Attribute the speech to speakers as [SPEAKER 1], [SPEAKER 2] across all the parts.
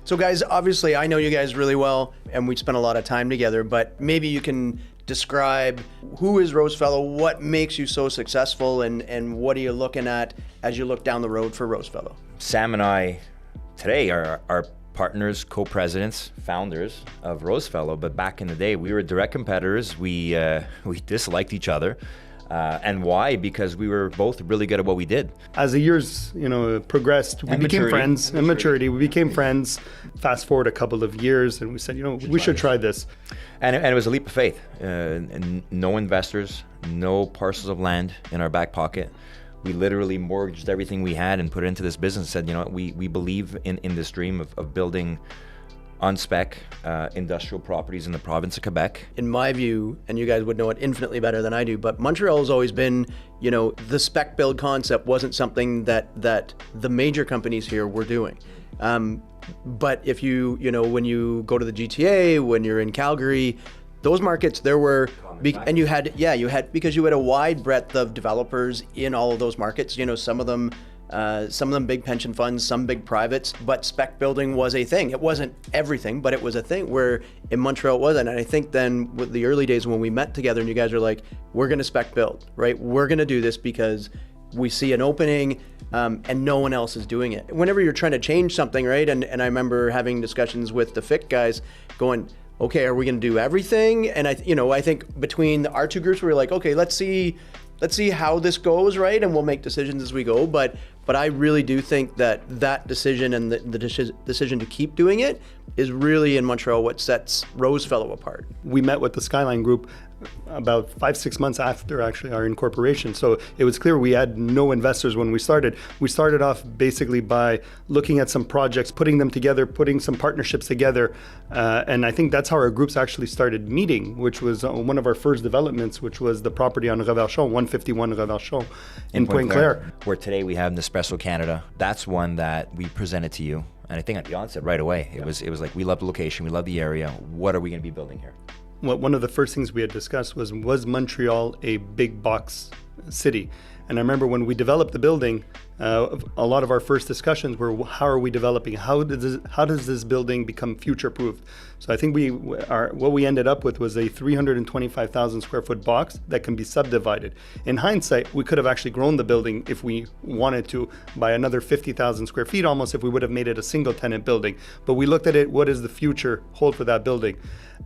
[SPEAKER 1] So guys, obviously I know you guys really well and we spent a lot of time together, but maybe you can describe who is Rosefellow, what makes you so successful, and what are you looking at as you look down the road for Rosefellow?
[SPEAKER 2] Sam and I today are partners, co-presidents, founders of Rosefellow, but back in the day we were direct competitors. We disliked each other. And why? Because we were both really good at what we did.
[SPEAKER 3] As the years, progressed, we became friends. And maturity, we became friends. Fast forward a couple of years, and we said, we should try this.
[SPEAKER 2] And it was a leap of faith. And no investors, no parcels of land in our back pocket. We literally mortgaged everything we had and put it into this business. And said, we believe in this dream of building on spec industrial properties in the province of Quebec.
[SPEAKER 1] In my view, and you guys would know it infinitely better than I do, but Montreal has always been, the spec build concept wasn't something that the major companies here were doing. But if when you go to the GTA, when you're in Calgary, those markets, there were, and you had because you had a wide breadth of developers in all of those markets. Some of them big pension funds, some big privates, but spec building was a thing. It wasn't everything, but it was a thing, where in Montreal it wasn't. And I think then with the early days when we met together and you guys are like, we're going to spec build, right? We're going to do this because we see an opening and no one else is doing it. Whenever you're trying to change something, right? And I remember having discussions with the FIC guys going, okay, are we going to do everything? And I think between our two groups, we were like, okay, let's see how this goes, right? And we'll make decisions as we go. But I really do think that decision and the decision to keep doing it is really in Montreal what sets Rosefellow apart.
[SPEAKER 3] We met with the Skyline Group about 5-6 months after actually our incorporation. So it was clear we had no investors when we started. We started off basically by looking at some projects, putting them together, putting some partnerships together. And I think that's how our groups actually started meeting, which was one of our first developments, which was the property on Reverchon, 151 Reverchon in Pointe-Claire.
[SPEAKER 2] Where today we have Nespresso Canada. That's one that we presented to you. And I think at the onset right away, it was like, we love the location, we love the area. What are we going to be building here?
[SPEAKER 3] Well, one of the first things we had discussed was Montreal a big box city? And I remember when we developed the building, a lot of our first discussions were, how are we developing? How does this building become future-proofed? So I think what we ended up with was a 325,000 square foot box that can be subdivided. In hindsight, we could have actually grown the building if we wanted to by another 50,000 square feet almost, if we would have made it a single tenant building. But we looked at it, what does the future hold for that building?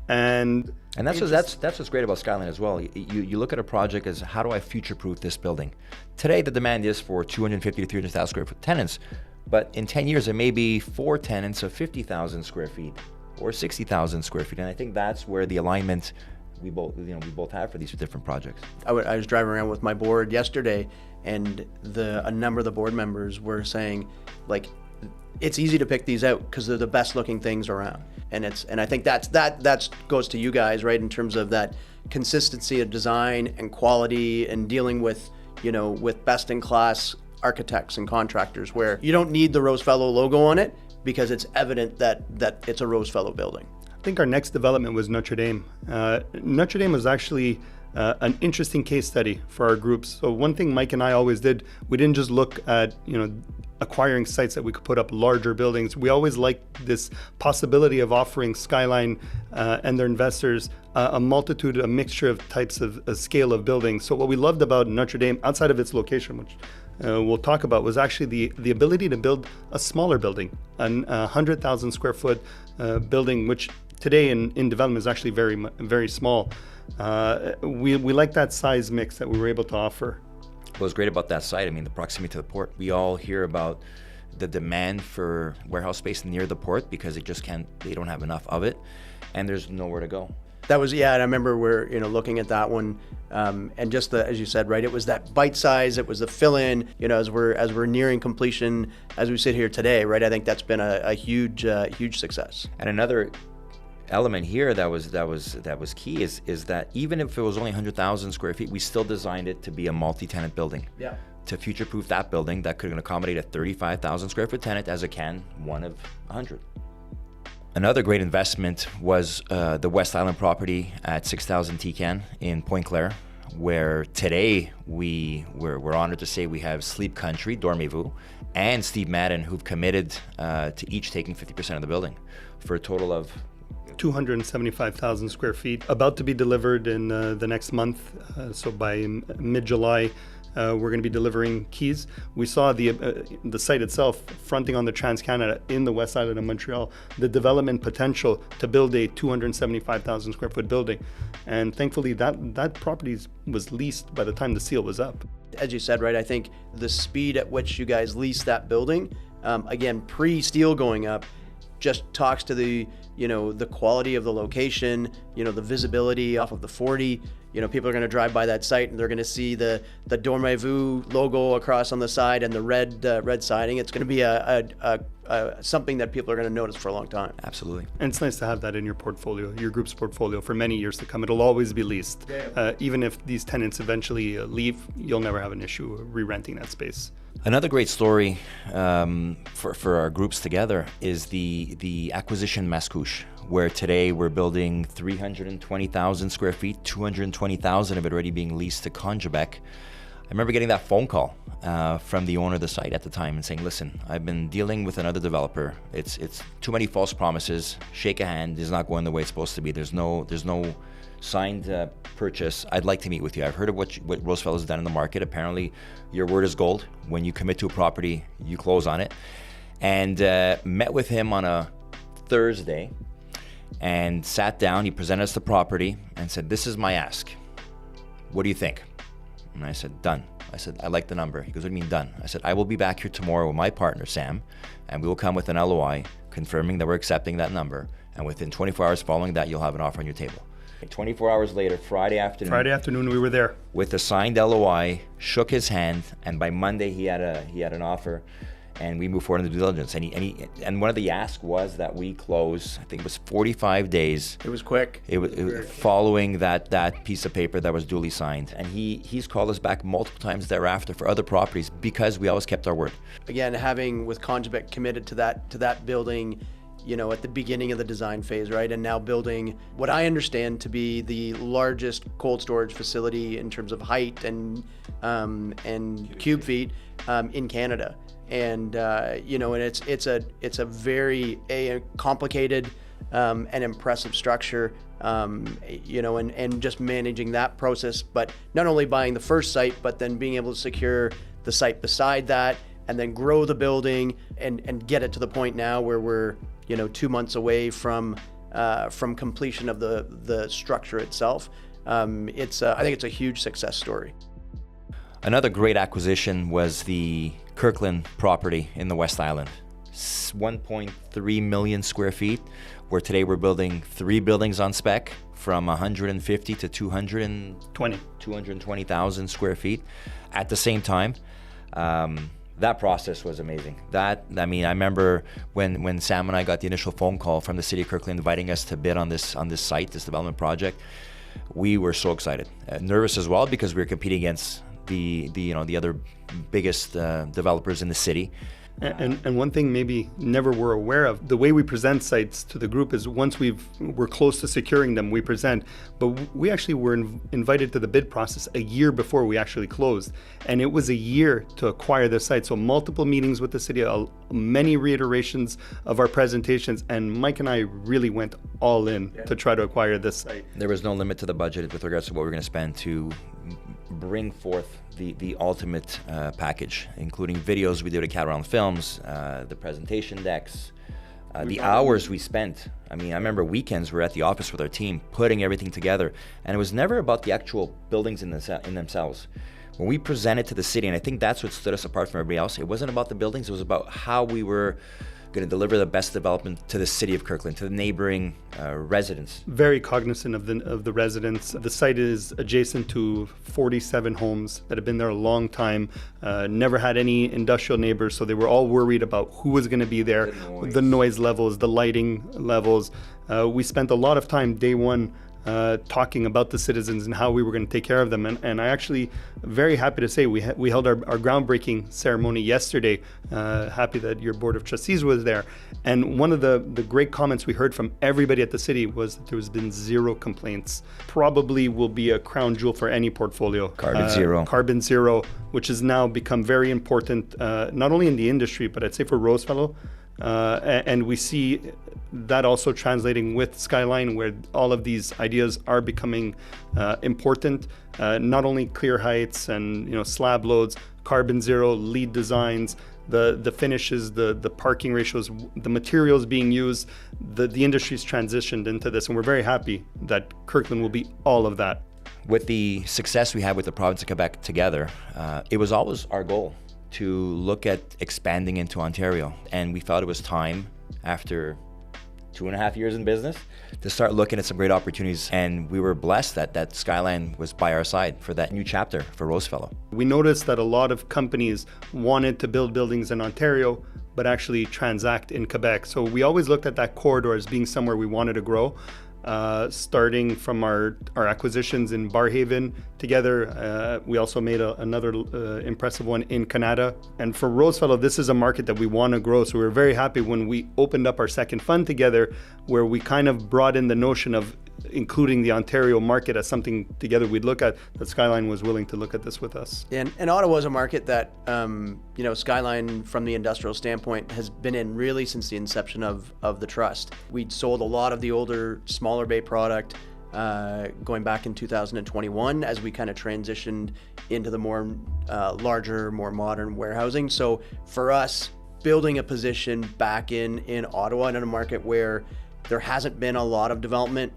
[SPEAKER 3] And
[SPEAKER 2] that's what's great about Skyline as well. You look at a project as, how do I future-proof this building? Today, the demand is for 250 to 300,000 square foot tenants, but in 10 years, there may be 4 tenants of 50,000 square feet or 60,000 square feet. And I think that's where the alignment we both have for these different projects.
[SPEAKER 1] I was driving around with my board yesterday, and a number of the board members were saying, like, it's easy to pick these out because they're the best looking things around. And I think that goes to you guys, right? In terms of that consistency of design and quality and dealing with, with best in class architects and contractors, where you don't need the Rosefellow logo on it because it's evident that it's a Rosefellow building.
[SPEAKER 3] I think our next development was Notre Dame. Notre Dame was actually an interesting case study for our groups. So one thing Mike and I always did, we didn't just look at, acquiring sites that we could put up larger buildings. We always liked this possibility of offering Skyline and their investors a mixture of types of scale of buildings. So what we loved about Notre Dame, outside of its location, which we'll talk about, was actually the ability to build a smaller building, a 100,000 square foot building, which today in development is actually very, very small. We like that size mix that we were able to offer.
[SPEAKER 2] What was great about that site, the proximity to the port. We all hear about the demand for warehouse space near the port because they don't have enough of it, and there's nowhere to go.
[SPEAKER 1] That was, and I remember we're looking at that one, and just as you said, right, it was that bite size, it was the fill in, as we're nearing completion, as we sit here today, right. I think that's been a huge success.
[SPEAKER 2] And another element here that was key is that even if it was only 100,000 square feet, we still designed it to be a multi-tenant building.
[SPEAKER 1] Yeah.
[SPEAKER 2] To future-proof that building that could accommodate a 35,000 square foot tenant as it can one of 100. Another great investment was the West Island property at 6,000 Tican in Pointe-Claire, where today we're honored to say we have Sleep Country, Dormez-vous, and Steve Madden, who've committed to each taking 50% of the building for a total of
[SPEAKER 3] 275,000 square feet, about to be delivered in the next month. So by mid-July, we're going to be delivering keys. We saw the site itself fronting on the Trans-Canada in the West Island of Montreal, the development potential to build a 275,000 square foot building. And thankfully that property was leased by the time the seal was up.
[SPEAKER 1] As you said, right, I think the speed at which you guys leased that building, again, pre-steel going up, just talks to the quality of the location, the visibility off of the 40. People are going to drive by that site and they're going to see the Dormez-vous logo across on the side and the red siding. It's going to be something that people are going to notice for a long time.
[SPEAKER 2] Absolutely.
[SPEAKER 3] And it's nice to have that in your portfolio, your group's portfolio, for many years to come. It'll always be leased. Even if these tenants eventually leave, you'll never have an issue re-renting that space.
[SPEAKER 2] Another great story for our groups together is the acquisition Mascouche, where today we're building 320,000 square feet, 220,000 of it already being leased to Congebec. I remember getting that phone call from the owner of the site at the time and saying, listen, I've been dealing with another developer. It's too many false promises. Shake a hand, it's not going the way it's supposed to be. There's no signed purchase. I'd like to meet with you. I've heard of what Rosefellow has done in the market. Apparently, your word is gold. When you commit to a property, you close on it. And met with him on a Thursday and sat down. He presented us the property and said, this is my ask. What do you think? And I said, done. I said, I like the number. He goes, what do you mean done? I said, I will be back here tomorrow with my partner, Sam, and we will come with an LOI confirming that we're accepting that number. And within 24 hours following that, you'll have an offer on your table. 24 hours later, Friday afternoon,
[SPEAKER 3] we were there
[SPEAKER 2] with a signed LOI, shook his hand, and by Monday he had an offer, and we moved forward in the due diligence. And one of the asks was that we close. I think it was 45 days.
[SPEAKER 1] It was quick.
[SPEAKER 2] It was following that piece of paper that was duly signed, and he's called us back multiple times thereafter for other properties because we always kept our word.
[SPEAKER 1] Again, having with Congebec committed to that building, at the beginning of the design phase, right? And now building what I understand to be the largest cold storage facility in terms of height and cube feet in Canada. And and it's a very complicated and impressive structure. And just managing that process, but not only buying the first site, but then being able to secure the site beside that, and then grow the building and get it to the point now where we're 2 months away from completion of the structure itself. I think it's a huge success story.
[SPEAKER 2] Another great acquisition was the Kirkland property in the West Island. 1.3 million square feet, where today we're building 3 buildings on spec from 150 to 220,000 square feet. At the same time, that process was amazing. I remember when Sam and I got the initial phone call from the city of Kirkland inviting us to bid on this site, this development project, we were so excited. Nervous as well because we were competing against the other biggest developers in the city.
[SPEAKER 3] And one thing maybe never were aware of, the way we present sites to the group is once we're close to securing them, we present. But we actually were invited to the bid process a year before we actually closed. And it was a year to acquire the site. So multiple meetings with the city, many reiterations of our presentations. And Mike and I really went all in to try to acquire this site.
[SPEAKER 2] There was no limit to the budget with regards to what we were going to spend to bring forth the ultimate package, including videos we did at Cat Films, the presentation decks, the hours we spent. I remember weekends we were at the office with our team putting everything together, and it was never about the actual buildings in themselves. When we presented to the city, and I think that's what stood us apart from everybody else, it wasn't about the buildings, it was about how we were going to deliver the best development to the city of Kirkland, to the neighboring residents.
[SPEAKER 3] Very cognizant of the residents. The site is adjacent to 47 homes that have been there a long time, never had any industrial neighbors, so they were all worried about who was going to be there, the noise levels, the lighting levels. We spent a lot of time day one talking about the citizens and how we were going to take care of them. And I actually very happy to say we held our groundbreaking ceremony yesterday. Happy that your board of trustees was there. And one of the great comments we heard from everybody at the city was that there's been zero complaints. Probably will be a crown jewel for any portfolio. Carbon zero, which has now become very important, not only in the industry, but I'd say for Rosefellow. And we see that also translating with Skyline, where all of these ideas are becoming important. Not only clear heights and slab loads, carbon zero, LEED designs, the finishes, the parking ratios, the materials being used. The industry's transitioned into this, and we're very happy that Kirkland will be all of that.
[SPEAKER 2] With the success we had with the province of Quebec together, it was always our goal to look at expanding into Ontario. And we thought it was time, after 2.5 years in business, to start looking at some great opportunities. And we were blessed that Skyline was by our side for that new chapter for Rosefellow.
[SPEAKER 3] We noticed that a lot of companies wanted to build buildings in Ontario, but actually transact in Quebec. So we always looked at that corridor as being somewhere we wanted to grow. Starting from our acquisitions in Barrhaven together. We also made another impressive one in Canada. And for Rosefellow, this is a market that we want to grow. So we were very happy when we opened up our second fund together, where we kind of brought in the notion of including the Ontario market as something together we'd look at, that Skyline was willing to look at this with us.
[SPEAKER 1] And Ottawa is a market that, Skyline from the industrial standpoint has been in really since the inception of the trust. We'd sold a lot of the older, smaller bay product going back in 2021 as we kind of transitioned into the more larger, more modern warehousing. So for us, building a position back in Ottawa and in a market where there hasn't been a lot of development.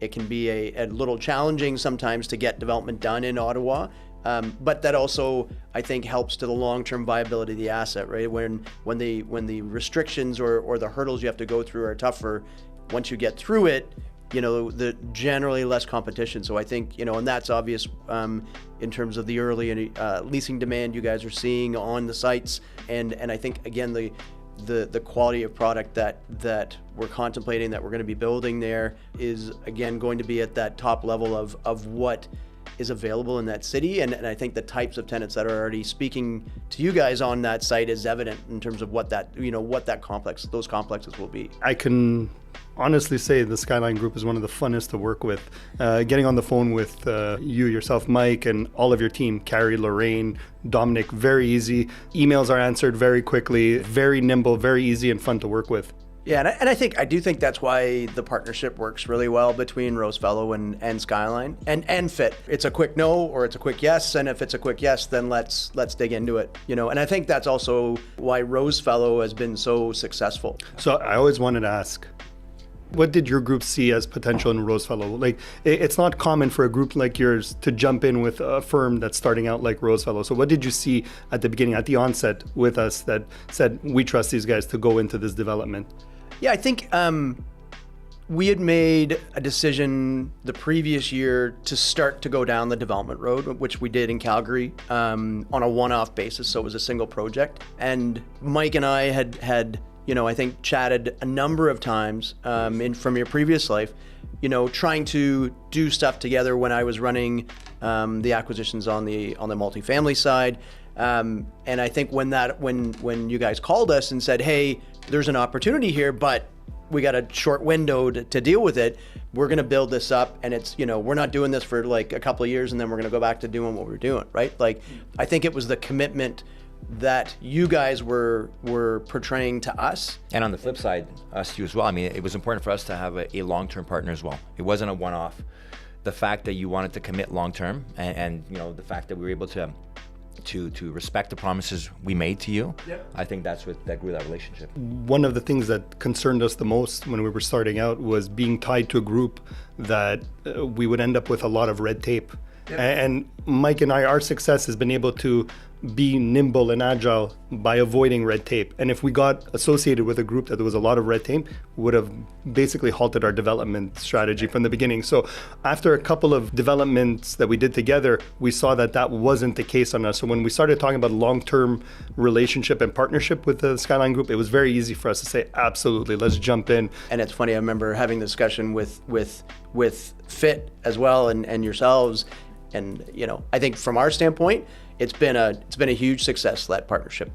[SPEAKER 1] It can be a little challenging sometimes to get development done in Ottawa, but that also, I think, helps to the long-term viability of the asset, right? When the restrictions or the hurdles you have to go through are tougher, once you get through it, the generally less competition. So I think, and that's obvious in terms of the early leasing demand you guys are seeing on the sites. And I think, again, the quality of product that we're contemplating, that we're going to be building there, is again going to be at that top level of what is available in that city. And I think the types of tenants that are already speaking to you guys on that site is evident in terms of what those complexes will be.
[SPEAKER 3] I can honestly say the Skyline Group is one of the funnest to work with. Getting on the phone with yourself, Mike, and all of your team, Carrie, Lorraine, Dominic, very easy. Emails are answered very quickly, very nimble, very easy and fun to work with.
[SPEAKER 1] Yeah, and I do think that's why the partnership works really well between Rosefellow and Skyline and fit. It's a quick no or it's a quick yes, and if it's a quick yes, then let's dig into it. And I think that's also why Rosefellow has been so successful.
[SPEAKER 3] So I always wanted to ask, what did your group see as potential in Rosefellow? Like, it's not common for a group like yours to jump in with a firm that's starting out like Rosefellow. So what did you see at the beginning, at the onset with us, that said, we trust these guys to go into this development?
[SPEAKER 1] Yeah, I think we had made a decision the previous year to start to go down the development road, which we did in Calgary on a one-off basis. So it was a single project. And Mike and I had I think chatted a number of times from your previous life, trying to do stuff together when I was running the acquisitions on the multifamily side. And I think when you guys called us and said, hey, there's an opportunity here, but we got a short window to deal with it. We're going to build this up, and it's, we're not doing this for like a couple of years and then we're going to go back to doing what we're doing, right? Like, I think it was the commitment that you guys were portraying to us. And
[SPEAKER 2] on the flip side, us too as well. I mean, it was important for us to have a long-term partner as well. It wasn't a one-off. The fact that you wanted to commit long-term and the fact that we were able to respect the promises we made to you, I think that grew that relationship.
[SPEAKER 3] One of the things that concerned us the most when we were starting out was being tied to a group that we would end up with a lot of red tape. And Mike and I, our success has been able to be nimble and agile by avoiding red tape. And if we got associated with a group that there was a lot of red tape, would have basically halted our development strategy from the beginning. So after a couple of developments that we did together, we saw that that wasn't the case on us. So when we started talking about long-term relationship and partnership with the Skyline Group, it was very easy for us to say, absolutely, let's jump in.
[SPEAKER 1] And it's funny, I remember having the discussion with Fit as well and yourselves. And, you know, I think from our standpoint, it's been a huge success, that partnership.